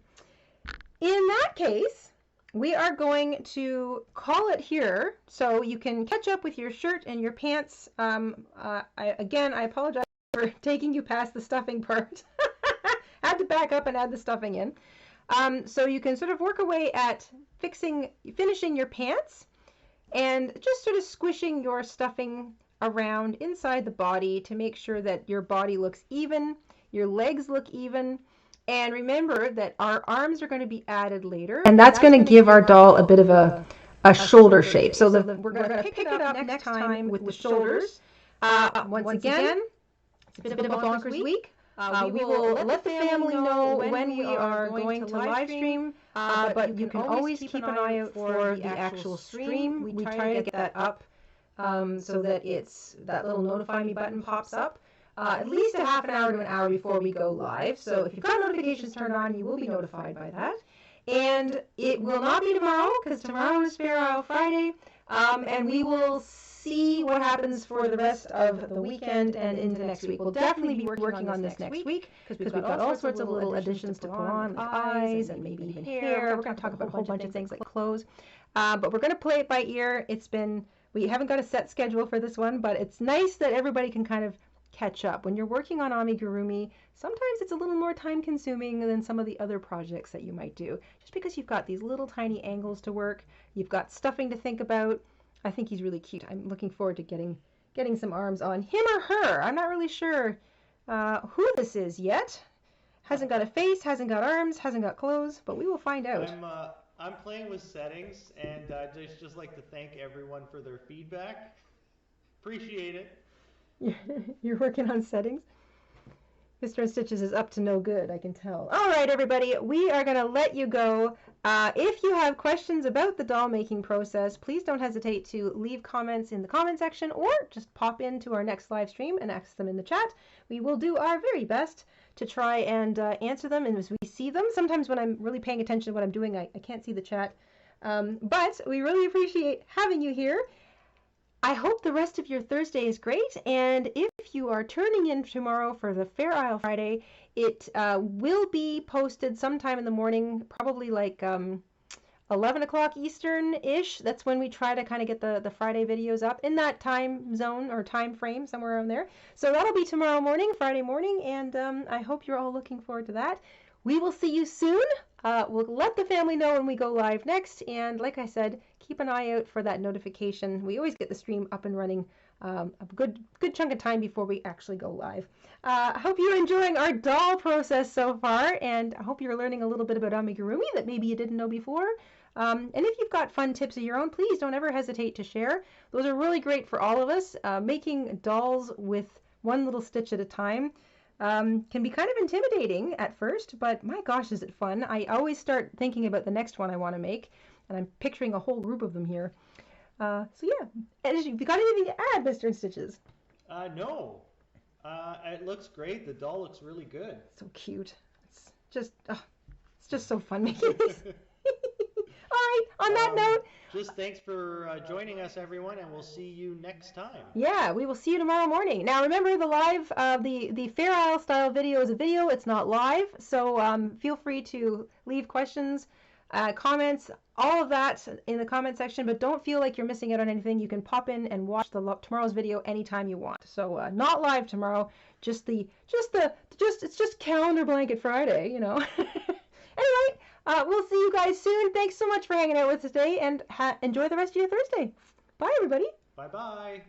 In that case, we are going to call it here so you can catch up with your shirt and your pants. I apologize for taking you past the stuffing part. Had to back up and add the stuffing in. So you can sort of work away at finishing your pants and just sort of squishing your stuffing around inside the body to make sure that your body looks even, your legs look even. And remember that our arms are going to be added later. And that's going to give our doll a bit of a shoulder shape. So we're going to pick it up next time with the shoulders. Once again, it's a bit of a bonkers week. We will let the family know when we are going to live stream, but you can always keep an eye out for the actual stream. We try to get that up so that that little notify me button pops up at least a half an hour to an hour before we go live. So if you've got notifications turned on, you will be notified by that. And it will not be tomorrow because tomorrow is Fair Isle Friday, and we will see what happens for the rest of the weekend and into next week. We'll definitely be working on this next week because we've got all sorts of little additions to put on, like eyes and maybe even hair. We're going to talk about a whole bunch of things like clothes, but we're going to play it by ear. We haven't got a set schedule for this one, but it's nice that everybody can kind of catch up. When you're working on amigurumi, sometimes it's a little more time consuming than some of the other projects that you might do, just because you've got these little tiny angles to work, you've got stuffing to think about. I think he's really cute. I'm looking forward to getting some arms on him or her. I'm not really sure who this is yet. Hasn't got a face, hasn't got arms, hasn't got clothes, but we will find out. I'm playing with settings, and I'd just like to thank everyone for their feedback. Appreciate it. You're working on settings? Mr. InStitches is up to no good, I can tell. All right, everybody, we are going to let you go. If you have questions about the doll making process, please don't hesitate to leave comments in the comment section or just pop into our next live stream and ask them in the chat. We will do our very best to try and answer them as we see them. Sometimes when I'm really paying attention to what I'm doing, I can't see the chat. But we really appreciate having you here. I hope the rest of your Thursday is great, and if you are turning in tomorrow for the Fair Isle Friday, it will be posted sometime in the morning, probably like 11 o'clock Eastern-ish. That's when we try to kind of get the Friday videos up in that time zone or time frame, somewhere around there. So that'll be tomorrow morning, Friday morning, and I hope you're all looking forward to that. We will see you soon. We'll let the family know when we go live next, and like I said, keep an eye out for that notification. We always get the stream up and running a good chunk of time before we actually go live. I hope you're enjoying our doll process so far, and I hope you're learning a little bit about amigurumi that maybe you didn't know before. And if you've got fun tips of your own, please don't ever hesitate to share. Those are really great for all of us. Making dolls with one little stitch at a time can be kind of intimidating at first, but my gosh, is it fun. I always start thinking about the next one I want to make, and I'm picturing a whole group of them here. So yeah, have you got anything to add, Mr. InStitches? No. It looks great. The doll looks really good. So cute. It's just so fun making this. All right, on that note, just thanks for joining us, everyone, and we'll see you next time. Yeah, we will see you tomorrow morning. Now, remember, the live, the Fair Isle style video is a video. It's not live, so feel free to leave questions, comments, all of that in the comment section. But don't feel like you're missing out on anything. You can pop in and watch tomorrow's video anytime you want. So not live tomorrow. It's just Calendar Blanket Friday, you know. Anyway. We'll see you guys soon. Thanks so much for hanging out with us today, and enjoy the rest of your Thursday. Bye, everybody. Bye-bye.